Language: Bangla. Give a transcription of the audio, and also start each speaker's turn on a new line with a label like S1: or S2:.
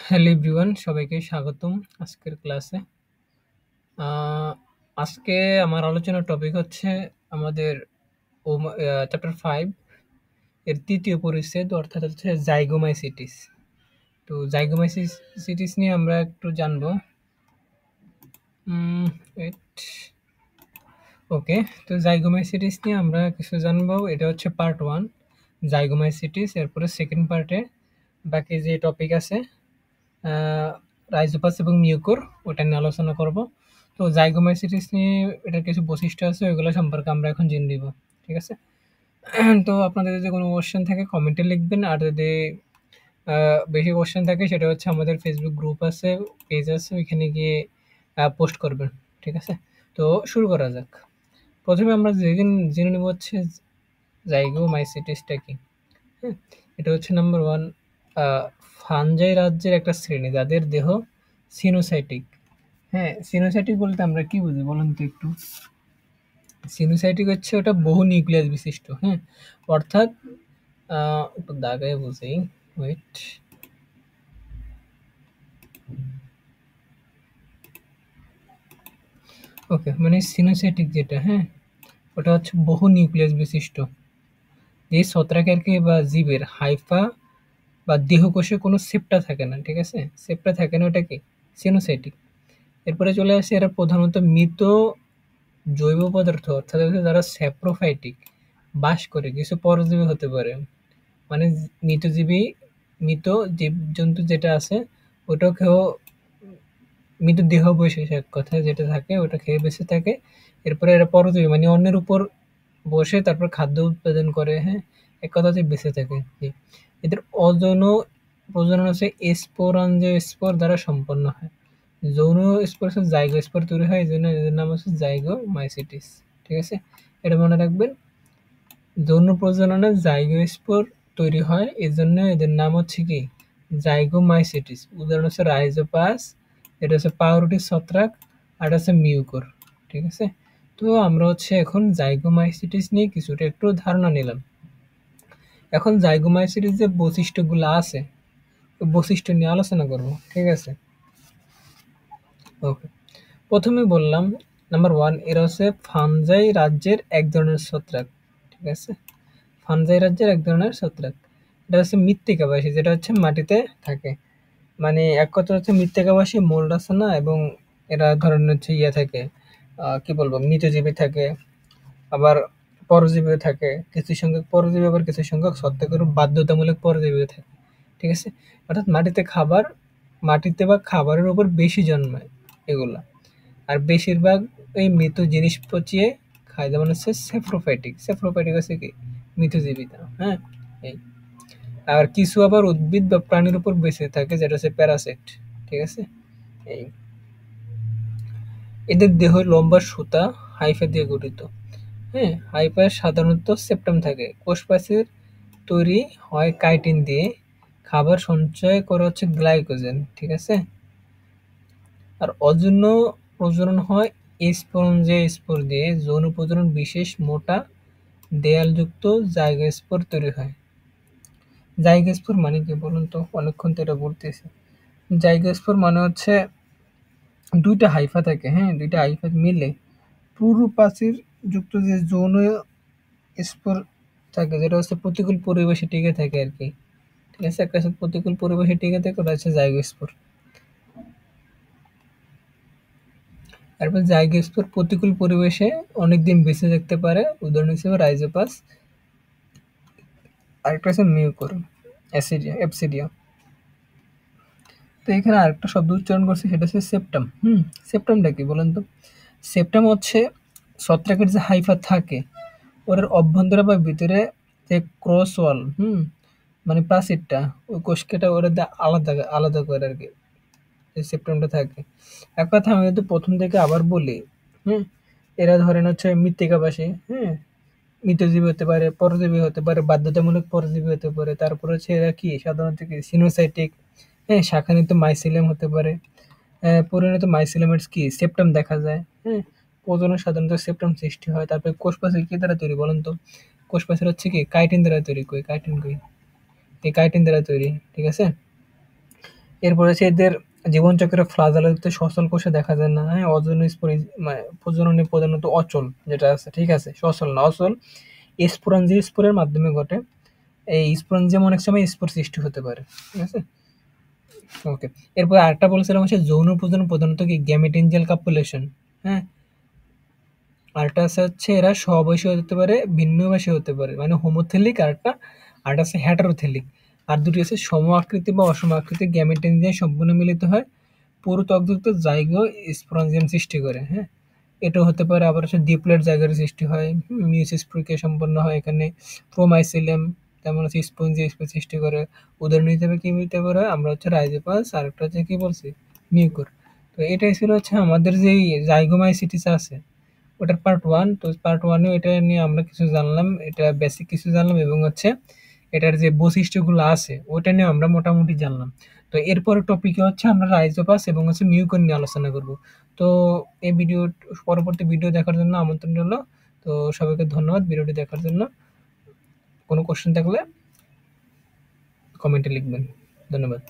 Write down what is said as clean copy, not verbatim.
S1: হ্যালো এভরিওয়ান, সবাইকে স্বাগতম আজকের ক্লাসে। আহ, আজকে আমার আলোচনার টপিক হচ্ছে আমাদের চ্যাপ্টার 5 এর তৃতীয় পরিচ্ছেদ, অর্থাৎ হচ্ছে জাইগোমাইসিটিস। তো জাইগোমাইসিটিস নিয়ে আমরা একটু জানবো। ওয়েট, ওকে। তো জাইগোমাইসিটিস নিয়ে আমরা কিছু জানবো। এটা হচ্ছে পার্ট 1 জাইগোমাইসিটিস। এরপরে সেকেন্ড পার্টে বাকি যে টপিক আছে রাইজোপাস এবং মিউকোর, ওটা নিয়ে আলোচনা করব। তো জাইগোমাইসিটিস নিয়ে এটার কিছু বৈশিষ্ট্য আছে, ওইগুলো সম্পর্কে আমরা এখন জেনে নিব। ঠিক আছে? তো আপনাদের যদি কোনো কোশ্চেন থাকে কমেন্টে লিখবেন, আর যদি বেশি কোশ্চেন থাকে সেটা হচ্ছে আমাদের ফেসবুক গ্রুপ আছে, পেজ আছে, ওইখানে গিয়ে পোস্ট করবেন। ঠিক আছে? তো শুরু করা যাক। প্রথমে আমরা জেনে নেব হচ্ছে জাইগোমাইসিটিসটা কি। হ্যাঁ, এটা হচ্ছে নাম্বার 1 ফানজাই রাজ্যের একটা শ্রেণী যাদের দেহ সিনোসাইটিক। হ্যাঁ, সিনোসাইটিক বলতে আমরা কি বুঝি বলুন তো একটু? সিনোসাইটিক হচ্ছে ওটা বহু নিউক্লিয়াস বিশিষ্ট। হ্যাঁ, অর্থাৎ একটু দাগায় বুঝি। ওয়েট, ওকে। মানে সিনোসাইটিক যেটা, হ্যাঁ, ওটা হচ্ছে বহু নিউক্লিয়াস বিশিষ্ট। যে ছত্রাকের কি বা জীবের হাইফা বা দেহকোষে কোনো সেপ্টা থাকে না। ঠিক আছে? সেপ্টা থাকে না, ওটা কি সিনোসাইটিক। এরপরে চলে আসে, এরা প্রধানত মৃত জৈব পদার্থ, অর্থাৎ হচ্ছে যারা স্যাপ্রোফাইটিক বাস করে, কিছু পরজীবী হতে পারে। মানে মৃতজীবী, মৃত জীবজন্তু যেটা আছে ওটাও খেয়েও, মৃত দেহ বৈশেষ এক কথায় যেটা থাকে ওটা খেয়ে বেঁচে থাকে। এরপরে এরা পরজীবী, মানে অন্যের উপর বসে তারপর খাদ্য উৎপাদন করে। হ্যাঁ, এক কথা হচ্ছে বেঁচে থাকে। জি। এদের অযৌন প্রজনন হচ্ছে স্পোর দ্বারা সম্পন্ন হয়। যৌন স্পোর হচ্ছে জাইগোস্পোর তৈরি হয়, এই জন্য এদের নাম হচ্ছে জাইগোমাইসিটিস। ঠিক আছে? এটা মনে রাখবেন। যৌন প্রজননে জাইগোস্পোর তৈরি হয়, এজন্য এদের নাম হচ্ছে কি জাইগোমাইসিটিস। উদাহরণ হচ্ছে রাইজোপাস, এটা হচ্ছে পাউরুটি ছত্রাক, আর এটা হচ্ছে মিউকোর। ঠিক আছে? তো আমরা হচ্ছে এখন জাইগোমাইসিটিস নিয়ে কিছুটা একটু ধারণা নিলাম। এখন জাইগোমাইসিটিস যে বৈশিষ্ট্যগুলো আছে ওই বৈশিষ্ট্য নিয়ে আলোচনা করব। ঠিক আছে? ওকে। প্রথমে বললাম নাম্বার 1, এরা হচ্ছে ফানজাই রাজ্যের এক ধরনের ছত্রাক। ঠিক আছে? ফানজাই রাজ্যের এক ধরনের ছত্রাক। এটা হচ্ছে মৃত্তিকাবাসী, যেটা হচ্ছে মাটিতে থাকে। মানে এক কথা হচ্ছে মৃত্তিকাবাসী মোল্ড আছে না, এবং এরা ধরেন হচ্ছে ইয়ে থাকে, কি বলবো, মৃতজীবী থাকে, আবার পরজীবীও থাকে। কিছু সংখ্যক পরজীবী, আবার কিছু সংখ্যক ছত্রাকের বাধ্যতামূলক পরজীবীও থাকে। ঠিক আছে? অর্থাৎ মাটিতে বা খাবারের উপর বেশি জন্মায় এগুলা। আর বেশিরভাগ এই মৃত জিনিস পচিয়ে খায়, যেমন হচ্ছে সেফ্রোফাইটিক। সেফ্রোফাইটিক হচ্ছে কি মৃতজীবিতা। হ্যাঁ, এই। আর কিছু আবার উদ্ভিদ বা প্রাণীর উপর বেঁচে থাকে, যেটা হচ্ছে প্যারাসাইট। ঠিক আছে? এই। এদের দেহ লম্বা সুতা হাইফা দিয়ে গঠিত। হ্যাঁ, হাইফায় সাধারণত সেপ্টাম থাকে। কোষপ্রাচীর তৈরি হয় কাইটিন দিয়ে। খাবার সঞ্চয় করে হচ্ছে গ্লাইকোজেন। ঠিক আছে? আর অযৌন প্রজনন হয় স্পোর দিয়ে। যৌন প্রজনন বিশেষ মোটা দেয়ালযুক্ত জাইগোস্পোর তৈরি হয়। জাইগোস্পোর মানে কি বলুন তো? অনেকক্ষণ তো এটা বলতেছি। জাইগোস্পোর মানে হচ্ছে দুইটা হাইফা থাকে। হ্যাঁ, দুইটা হাইফা মিলে পুরু প্রাচীর যুক্ত যে যৌন স্পোর থাকে, যেটা হচ্ছে প্রতিকূল পরিবেশে টিকে থাকে আর কি। ঠিক আছে? একটা হচ্ছে প্রতিকূল পরিবেশে টিকে থাকে, ওটা হচ্ছে জাইগোস্পোর। তারপর জাইগোস্পোর প্রতিকূল পরিবেশে অনেকদিন বেঁচে থাকতে পারে। উদাহরণ হিসেবে রাইজোপাস। আরেকটা হচ্ছে মিউকোর অ্যাপসিডিয়া। তো এখানে আরেকটা শব্দ উচ্চারণ করছি, সেটা হচ্ছে সেপ্টাম। সেপ্টামটা কি বলেন তো? সেপ্টাম হচ্ছে ছত্রাকের যে হাইফা থাকে ওর অভ্যন্তরে বা ভিতরে যে ক্রস ওয়াল, মানে প্রাচীরটা, ওই কোষকেটা ওরা দিয়ে আলাদা আলাদা করে আর কি যে সেপ্টামটা থাকে। এক কথা আমি যদি প্রথম থেকে আবার বলি, হুম এরা ধরেন হচ্ছে মৃত্তিকাবাসী। হ্যাঁ, মৃতজীবী হতে পারে, পরজীবী হতে পারে, বাধ্যতামূলক পরজীবী হতে পারে। তারপর হচ্ছে এরা কি সাধারণত কি সিনোসাইটিক। হ্যাঁ, শাখানিত মাইসিলিয়াম হতে পারে। পরিণত মাইসিলিয়ামের কি সেপ্টাম দেখা যায়। হ্যাঁ, প্রজনন সাধারণত সেপ্টাম সৃষ্টি হয়। তারপরে কোষপ্রাচীর কি দ্বারা তৈরি বলেন তো? কোষপ্রাচীর হচ্ছে কি কাইটিন দ্বারা তৈরি। কই কাইটিন কই? এই কাইটিন দ্বারা তৈরি। ঠিক আছে? এরপরে হচ্ছে এদের জীবনচক্রে ফ্লাজেলাতে সচল কোষে দেখা যায় না, হ্যাঁ? মানে প্রজননে প্রধানত অচল যেটা আছে, ঠিক আছে? সচল না, অচল। স্পোরের মাধ্যমে ঘটে। এই স্পোরেনজিয়াম অনেক সময় স্পোর সৃষ্টি হতে পারে, ঠিক আছে? ওকে। এরপর আরেকটা বলেছিলাম হচ্ছে যৌন প্রজনন প্রধানত কি গ্যামেটেনজিয়াল কাপুলেশন, হ্যাঁ? আরেকটা আছে হচ্ছে এরা সহবয়সী হতে পারে, ভিন্নভাষী হতে পারে। মানে হোমোথেলিক আরেকটা আছে হেটারোথেলিক। আর দুটি আছে সম আকৃতি বা অসম আকৃতি গ্যামেটেনজিয়াম সম্পূর্ণ মিলিত হয়। পুরু ত্বকযুক্ত জাইগো স্পোরেনজিয়াম সৃষ্টি করে, হ্যাঁ? এটাও হতে পারে। আবার হচ্ছে ডিপ্লয়েড জাইগোর সৃষ্টি হয়। মিয়োসিস প্রক্রিয়া সম্পন্ন হয় এখানে। প্রোমাইসিলিয়াম তেমন হচ্ছে স্পঞ্জি স্পেস সৃষ্টি করে। উদাহরণ হিসেবে কি নিতে পারে? আমরা হচ্ছে রাইজোপাস, আরেকটা হচ্ছে কি বলছি? মিউকর। তো এটাই ছিল হচ্ছে আমাদের যেই জাইগোমাইসিটিস আছে ওটার পার্ট 1। তো পার্ট 1 এ এটা নিয়ে আমরা কিছু জানলাম। এটা বেসিক কিছু জানলাম এবং হচ্ছে এটার যে বৈশিষ্ট্যগুলো আছে ওটা নিয়ে আমরা মোটামুটি জানলাম। তো এরপরের টপিকে হচ্ছে আমরা রাইজোপাস এবং হচ্ছে মিউকর নিয়ে আলোচনা করব। তো এই পরবর্তী ভিডিও দেখার জন্য আমন্ত্রণ রইলো। তো সবাইকে ধন্যবাদ ভিডিওটি দেখার জন্য। কোনো কোশ্চেন থাকলে কমেন্টে লিখবেন। ধন্যবাদ।